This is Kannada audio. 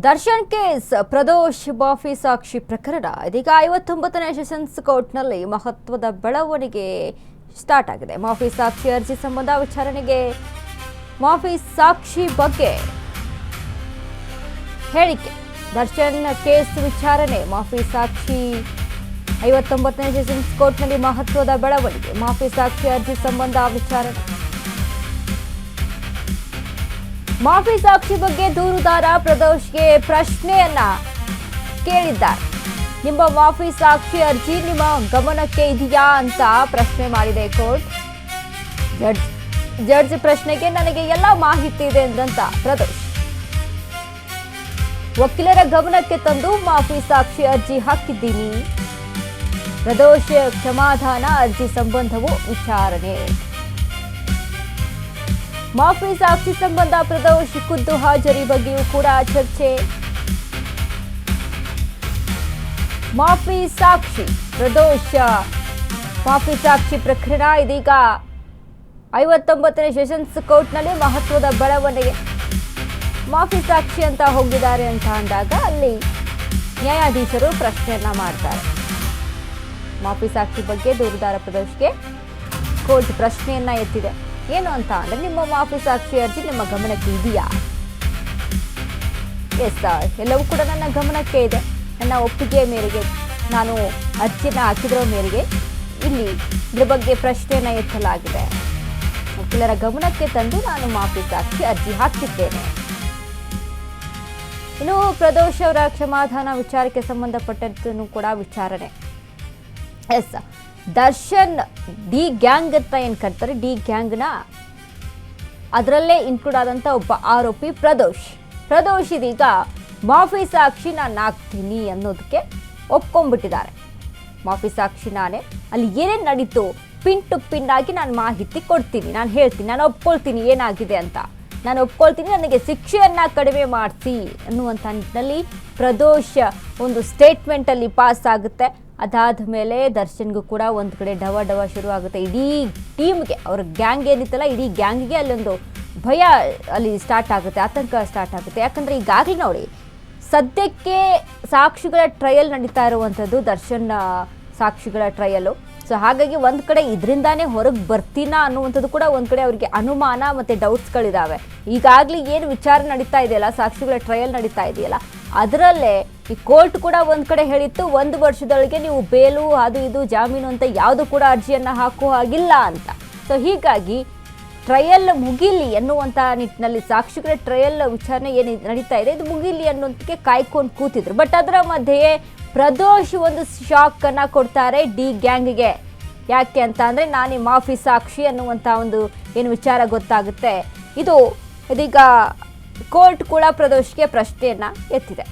ದರ್ಶನ್ ಕೇಸ್ ಪ್ರದೋಷ್ ಮಾಫಿ ಸಾಕ್ಷಿ ಪ್ರಕರಣ ಇದೀಗ 59ನೇ ಸೆಷನ್ಸ್ ಕೋರ್ಟ್ನಲ್ಲಿ ಮಹತ್ವದ ಬೆಳವಣಿಗೆ ಸ್ಟಾರ್ಟ್ ಆಗಿದೆ. ಮಾಫಿ ಸಾಕ್ಷಿ ಅರ್ಜಿ ಸಂಬಂಧ ವಿಚಾರಣೆಗೆ ಮಾಫಿ ಸಾಕ್ಷಿ ಬಗ್ಗೆ ಹೇಳಿಕೆ. ದರ್ಶನ್ ಕೇಸ್ ವಿಚಾರಣೆ ಮಾಫಿ ಸಾಕ್ಷಿ 59ನೇ ಸೆಷನ್ಸ್ ಕೋರ್ಟ್ನಲ್ಲಿ ಮಹತ್ವದ ಬೆಳವಣಿಗೆ. ಮಾಫಿ ಸಾಕ್ಷಿ ಅರ್ಜಿ ಸಂಬಂಧ ವಿಚಾರಣೆ. ಮಾಫಿ ಸಾಕ್ಷಿ ಬಗ್ಗೆ ದೂರುದಾರ ಪ್ರದೋಷ್ಗೆ ಪ್ರಶ್ನೆಯನ್ನ ಕೇಳಿದ್ದಾರೆ. ನಿಮ್ಮ ಮಾಫಿ ಸಾಕ್ಷಿ ಅರ್ಜಿ ನಿಮ್ಮ ಗಮನಕ್ಕೆ ಇದೆಯಾ ಅಂತ ಪ್ರಶ್ನೆ ಮಾಡಿದೆ ಕೋರ್ಟ್. ಜಡ್ಜ್ ಪ್ರಶ್ನೆಗೆ ನನಗೆ ಎಲ್ಲ ಮಾಹಿತಿ ಇದೆ ಎಂದಂತ ಪ್ರದೋಷ್ ವಕೀಲರ ಗಮನಕ್ಕೆ ತಂದು ಮಾಫಿ ಸಾಕ್ಷಿ ಅರ್ಜಿ ಹಾಕಿದ್ದೀನಿ. ಪ್ರದೋಷ್ ಕ್ಷಮಾದಾನ ಅರ್ಜಿ ಸಂಬಂಧವು ವಿಚಾರಣೆ. ಮಾಫಿ ಸಾಕ್ಷಿ ಸಂಬಂಧ ಪ್ರದೋಷ್ ಖುದ್ದು ಹಾಜರಿ ಬಗ್ಗೆಯೂ ಕೂಡ ಚರ್ಚೆ. ಮಾಫಿ ಸಾಕ್ಷಿ ಪ್ರದೋಷ್ ಮಾಫಿ ಸಾಕ್ಷಿ ಪ್ರಕರಣ ಇದೀಗ 59ನೇ ಸೆಷನ್ಸ್ ಕೋರ್ಟ್ನಲ್ಲಿ ಮಹತ್ವದ ಬೆಳವಣಿಗೆ. ಮಾಫಿ ಸಾಕ್ಷಿ ಅಂತ ಹೋಗಿದ್ದಾರೆ ಅಂತ ಅಂದಾಗ ಅಲ್ಲಿ ನ್ಯಾಯಾಧೀಶರು ಪ್ರಶ್ನೆಯನ್ನ ಮಾಡ್ತಾರೆ. ಮಾಫಿ ಸಾಕ್ಷಿ ಬಗ್ಗೆ ದೂರುದಾರ ಪ್ರದೋಷ್ಗೆ ಕೋರ್ಟ್ ಪ್ರಶ್ನೆಯನ್ನ ಎತ್ತಿದೆ. ಏನು ಅಂತ ಅಂದ್ರೆ, ನಿಮ್ಮ ಮಾಫಿ ಸಾಕ್ಷಿ ಅರ್ಜಿ ನಿಮ್ಮ ಗಮನಕ್ಕೆ ಇದೆಯಾ? ಎಸ್, ಎಲ್ಲವೂ ಕೂಡ ನನ್ನ ಗಮನಕ್ಕೆ ಇದೆ. ನನ್ನ ಒಪ್ಪಿಗೆ ಮೇರೆಗೆ ನಾನು ಅರ್ಜಿನ ಹಾಕಿದ್ರ ಮೇರೆಗೆ ಇಲ್ಲಿ ಇದ್ರ ಬಗ್ಗೆ ಪ್ರಶ್ನೆಯನ್ನ ಎತ್ತಲಾಗಿದೆ. ವಕೀಲರ ಗಮನಕ್ಕೆ ತಂದು ನಾನು ಮಾಫಿ ಸಾಕ್ಷಿ ಅರ್ಜಿ ಹಾಕಿದ್ದೇನೆ. ಇನ್ನು ಪ್ರದೋಷ್ ಅವರ ಕ್ಷಮಾದಾನ ವಿಚಾರಕ್ಕೆ ಸಂಬಂಧಪಟ್ಟಂತೂ ಕೂಡ ವಿಚಾರಣೆ. ಎಸ್, ದರ್ಶನ್ ಡಿ ಗ್ಯಾಂಗ್ ಅಂತ ಏನು ಕರ್ತಾರೆ, ಡಿ ಗ್ಯಾಂಗ್ನ ಅದರಲ್ಲೇ ಇನ್ಕ್ಲೂಡ್ ಆದಂಥ ಒಬ್ಬ ಆರೋಪಿ ಪ್ರದೋಷ್ ಇದೀಗ ಮಾಫಿ ಸಾಕ್ಷಿ ನಾನು ಹಾಕ್ತೀನಿ ಅನ್ನೋದಕ್ಕೆ ಒಪ್ಕೊಂಡ್ಬಿಟ್ಟಿದ್ದಾರೆ. ಮಾಫಿ ಸಾಕ್ಷಿ ನಾನೇ, ಅಲ್ಲಿ ಏನೇನು ನಡೀತು ಪಿನ್ ಟು ಪಿನ್ ಆಗಿ ನಾನು ಮಾಹಿತಿ ಕೊಡ್ತೀನಿ, ನಾನು ಹೇಳ್ತೀನಿ, ನಾನು ಒಪ್ಕೊಳ್ತೀನಿ ಏನಾಗಿದೆ ಅಂತ, ನಾನು ಒಪ್ಕೊಳ್ತೀನಿ, ನನಗೆ ಶಿಕ್ಷೆಯನ್ನು ಕಡಿಮೆ ಮಾಡಿಸಿ ಅನ್ನುವಂಥ ನಿಟ್ಟಿನಲ್ಲಿ ಪ್ರದೋಷ್ ಒಂದು ಸ್ಟೇಟ್ಮೆಂಟಲ್ಲಿ ಪಾಸ್ ಆಗುತ್ತೆ. ಅದಾದ ಮೇಲೆ ದರ್ಶನ್ಗೂ ಕೂಡ ಒಂದು ಕಡೆ ಡವ ಶುರು ಆಗುತ್ತೆ. ಇಡೀ ಟೀಮ್ಗೆ, ಅವ್ರ ಗ್ಯಾಂಗ್ ಏನಿತ್ತಲ್ಲ ಇಡೀ ಗ್ಯಾಂಗಿಗೆ ಅಲ್ಲೊಂದು ಭಯ ಅಲ್ಲಿ ಸ್ಟಾರ್ಟ್ ಆಗುತ್ತೆ, ಆತಂಕ ಸ್ಟಾರ್ಟ್ ಆಗುತ್ತೆ. ಯಾಕಂದರೆ ಈಗಾಗಲೇ ನೋಡಿ ಸದ್ಯಕ್ಕೆ ಸಾಕ್ಷಿಗಳ ಟ್ರಯಲ್ ನಡೀತಾ ಇರುವಂಥದ್ದು, ದರ್ಶನ್ ಸಾಕ್ಷಿಗಳ ಟ್ರಯಲು. ಸೊ ಹಾಗಾಗಿ ಒಂದು ಕಡೆ ಇದರಿಂದಾನೇ ಹೊರಗೆ ಬರ್ತೀನಾ ಅನ್ನುವಂಥದ್ದು ಕೂಡ ಒಂದು ಕಡೆ ಅವರಿಗೆ ಅನುಮಾನ ಮತ್ತು ಡೌಟ್ಸ್ಗಳಿದ್ದಾವೆ. ಈಗಾಗಲೇ ಏನು ವಿಚಾರ ನಡೀತಾ ಇದೆಯಲ್ಲ, ಸಾಕ್ಷಿಗಳ ಟ್ರಯಲ್ ನಡೀತಾ ಇದೆಯಲ್ಲ, ಅದರಲ್ಲೇ ಈ ಕೋರ್ಟ್ ಕೂಡ ಒಂದು ಕಡೆ ಹೇಳಿತ್ತು 1 ವರ್ಷದೊಳಗೆ ನೀವು ಬೇಲು ಅದು ಇದು ಜಾಮೀನು ಅಂತ ಯಾವುದು ಕೂಡ ಅರ್ಜಿಯನ್ನು ಹಾಕುವ ಹಾಗಿಲ್ಲ ಅಂತ. ಸೊ ಹೀಗಾಗಿ ಟ್ರಯಲ್ ಮುಗಿಲಿ ಎನ್ನುವಂಥ ನಿಟ್ಟಿನಲ್ಲಿ ಸಾಕ್ಷಿಗಳ ಟ್ರಯಲ್ ವಿಚಾರಣೆ ಏನು ನಡೀತಾ ಇದೆ ಇದು ಮುಗಿಲಿ ಅನ್ನೋದಕ್ಕೆ ಕಾಯ್ಕೊಂಡು ಕೂತಿದ್ರು. ಬಟ್ ಅದರ ಮಧ್ಯೆಯೇ ಪ್ರದೋಷ್ ಒಂದು ಶಾಕನ್ನು ಕೊಡ್ತಾರೆ ಡಿ ಗ್ಯಾಂಗ್ಗೆ. ಯಾಕೆ ಅಂತ ಅಂದರೆ, ನಾನೇ ಮಾಫಿ ಸಾಕ್ಷಿ ಅನ್ನುವಂಥ ಒಂದು ಏನು ವಿಚಾರ ಗೊತ್ತಾಗುತ್ತೆ. ಇದೀಗ ಕೋರ್ಟ್ ಕೂಡ ಪ್ರದೋಷ್ಗೆ ಪ್ರಶ್ನೆಯನ್ನು ಎತ್ತಿದೆ.